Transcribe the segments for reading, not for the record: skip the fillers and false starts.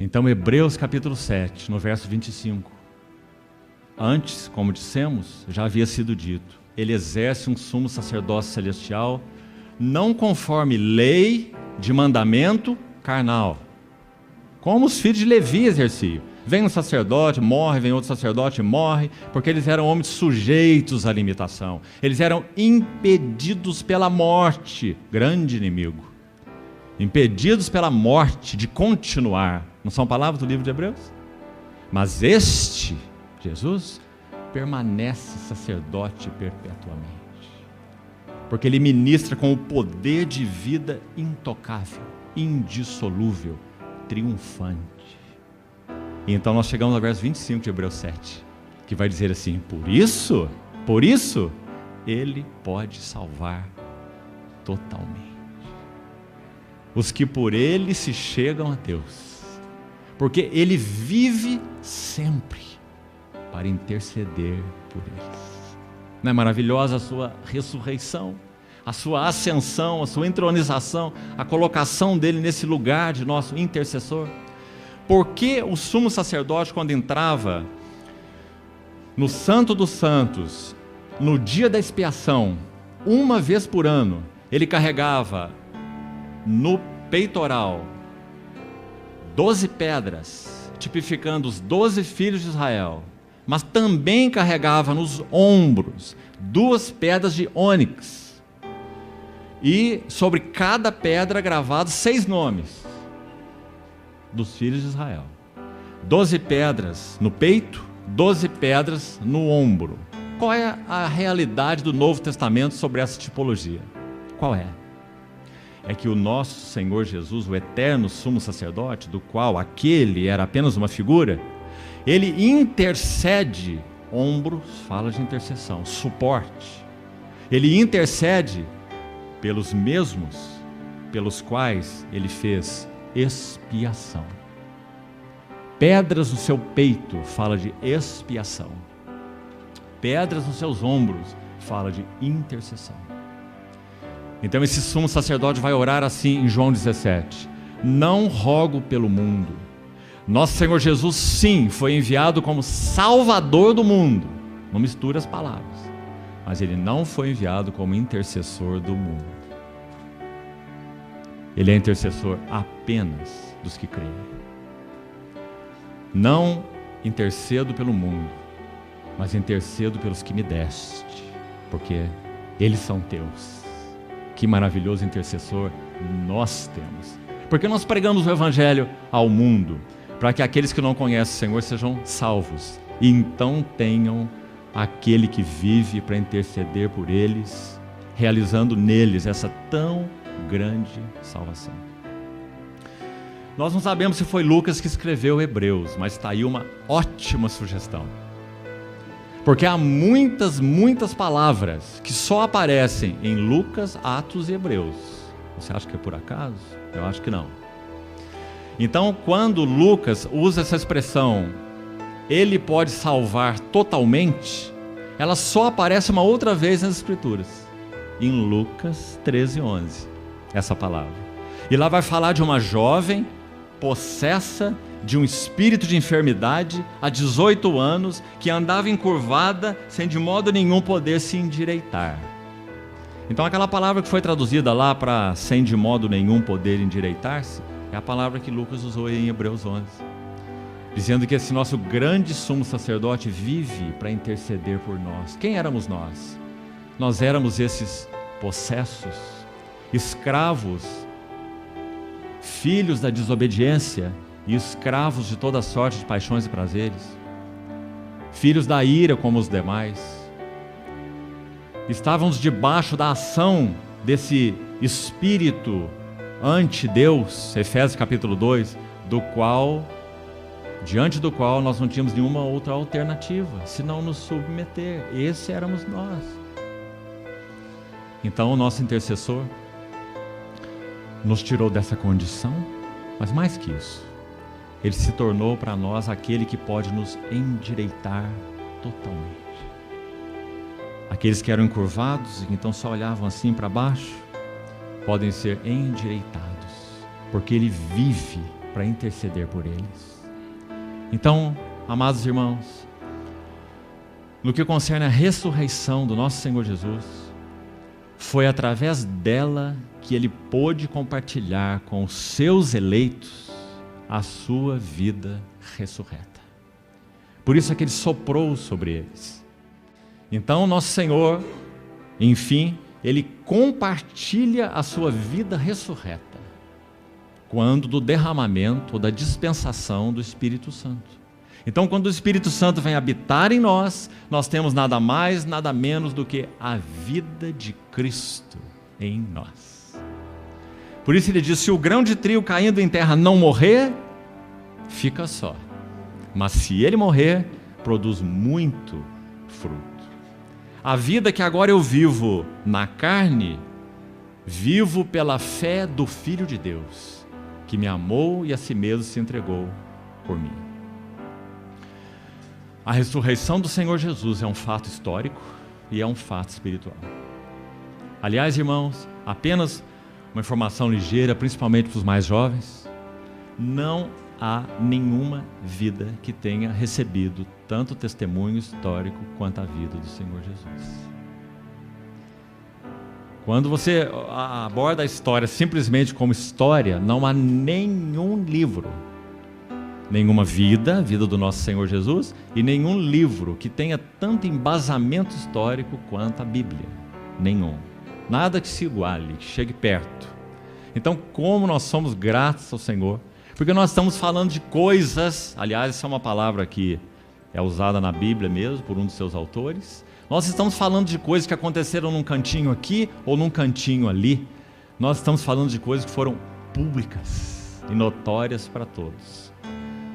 Então, Hebreus capítulo 7, no verso 25. Antes, como dissemos, já havia sido dito, ele exerce um sumo sacerdócio celestial, não conforme lei de mandamento carnal, como os filhos de Levi exerciam. Vem um sacerdote, morre, vem outro sacerdote, morre, porque eles eram homens sujeitos à limitação. Eles eram impedidos pela morte, grande inimigo. Impedidos pela morte de continuar. Não são palavras do livro de Hebreus? Mas este, Jesus, permanece sacerdote perpetuamente. Porque ele ministra com o poder de vida intocável, indissolúvel, triunfante. E então nós chegamos ao verso 25 de Hebreus 7, que vai dizer assim: por isso, ele pode salvar totalmente os que por ele se chegam a Deus, porque ele vive sempre para interceder por eles. Não é maravilhosa a sua ressurreição, a sua ascensão, a sua entronização, a colocação dele nesse lugar de nosso intercessor? Porque o sumo sacerdote, quando entrava no Santo dos Santos, no dia da expiação, uma vez por ano, ele carregava no peitoral 12 pedras, tipificando os 12 filhos de Israel, mas também carregava nos ombros 2 pedras de ônix, e sobre cada pedra gravados 6 nomes dos filhos de Israel. 12 pedras no peito, 12 pedras no ombro. Qual é a realidade do Novo Testamento sobre essa tipologia? Qual é? É que o nosso Senhor Jesus, o eterno sumo sacerdote, do qual aquele era apenas uma figura, ele intercede, ombros, fala de intercessão, suporte. Ele intercede pelos mesmos pelos quais ele fez expiação. Pedras no seu peito fala de expiação. Pedras nos seus ombros fala de intercessão. Então esse sumo sacerdote vai orar assim em João 17: não rogo pelo mundo. Nosso Senhor Jesus, sim, foi enviado como Salvador do mundo. Não mistura as palavras. Mas ele não foi enviado como intercessor do mundo. Ele é intercessor apenas dos que creem. Não intercedo pelo mundo, mas intercedo pelos que me deste, porque eles são teus. Que maravilhoso intercessor nós temos. Porque nós pregamos o Evangelho ao mundo, para que aqueles que não conhecem o Senhor sejam salvos, e então tenham aquele que vive para interceder por eles, realizando neles essa tão grande salvação. Nós não sabemos se foi Lucas que escreveu Hebreus, mas está aí uma ótima sugestão. Porque há muitas palavras que só aparecem em Lucas, Atos e Hebreus. Você acha que é por acaso? Eu acho que não. Então, quando Lucas usa essa expressão, ele pode salvar totalmente, ela só aparece uma outra vez nas Escrituras, em Lucas 13:11, essa palavra. E lá vai falar de uma jovem possessa de um espírito de enfermidade há 18 anos, que andava encurvada sem de modo nenhum poder se endireitar. Então aquela palavra que foi traduzida lá para sem de modo nenhum poder endireitar-se, é a palavra que Lucas usou em Hebreus 11, dizendo que esse nosso grande sumo sacerdote vive para interceder por nós. Quem éramos nós? Nós éramos esses possessos, escravos, filhos da desobediência e escravos de toda sorte de paixões e prazeres, filhos da ira como os demais. Estávamos debaixo da ação desse espírito ante-Deus, Efésios capítulo 2, diante do qual nós não tínhamos nenhuma outra alternativa, senão nos submeter. Esse éramos nós. Então o nosso intercessor nos tirou dessa condição, mas mais que isso, ele se tornou para nós aquele que pode nos endireitar totalmente. Aqueles que eram encurvados e então só olhavam assim para baixo, podem ser endireitados, porque ele vive para interceder por eles. Então, amados irmãos, no que concerne a ressurreição do nosso Senhor Jesus, foi através dela que ele pôde compartilhar com os seus eleitos a sua vida ressurreta. Por isso é que ele soprou sobre eles. Então, nosso Senhor, enfim, ele compartilha a sua vida ressurreta quando do derramamento ou da dispensação do Espírito Santo. Então, quando o Espírito Santo vem habitar em nós, nós temos nada mais, nada menos do que a vida de Cristo em nós. Por isso ele diz, se o grão de trigo caindo em terra não morrer, fica só. Mas se ele morrer, produz muito fruto. A vida que agora eu vivo na carne, vivo pela fé do Filho de Deus, que me amou e a si mesmo se entregou por mim. A ressurreição do Senhor Jesus é um fato histórico e é um fato espiritual. Aliás, irmãos, apenas uma informação ligeira, principalmente para os mais jovens, não há nenhuma vida que tenha recebido tanto testemunho histórico quanto a vida do Senhor Jesus. Quando você aborda a história simplesmente como história, não há nenhum livro, nenhuma vida do nosso Senhor Jesus, e nenhum livro que tenha tanto embasamento histórico quanto a Bíblia. Nenhum. Nada que se iguale, que chegue perto. Então, como nós somos gratos ao Senhor, porque nós estamos falando de coisas, aliás, essa é uma palavra que é usada na Bíblia mesmo, por um dos seus autores. Nós estamos falando de coisas que aconteceram num cantinho aqui ou num cantinho ali. Nós estamos falando de coisas que foram públicas e notórias para todos.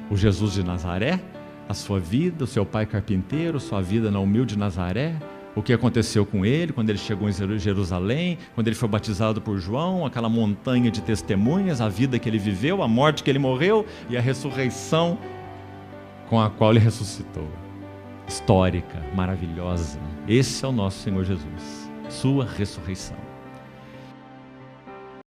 O Jesus de Nazaré, a sua vida, o seu pai carpinteiro, sua vida na humilde Nazaré, o que aconteceu com ele quando ele chegou em Jerusalém, quando ele foi batizado por João, aquela montanha de testemunhas, a vida que ele viveu, a morte que ele morreu e a ressurreição com a qual ele ressuscitou. Histórica, maravilhosa. Esse é o nosso Senhor Jesus, sua ressurreição.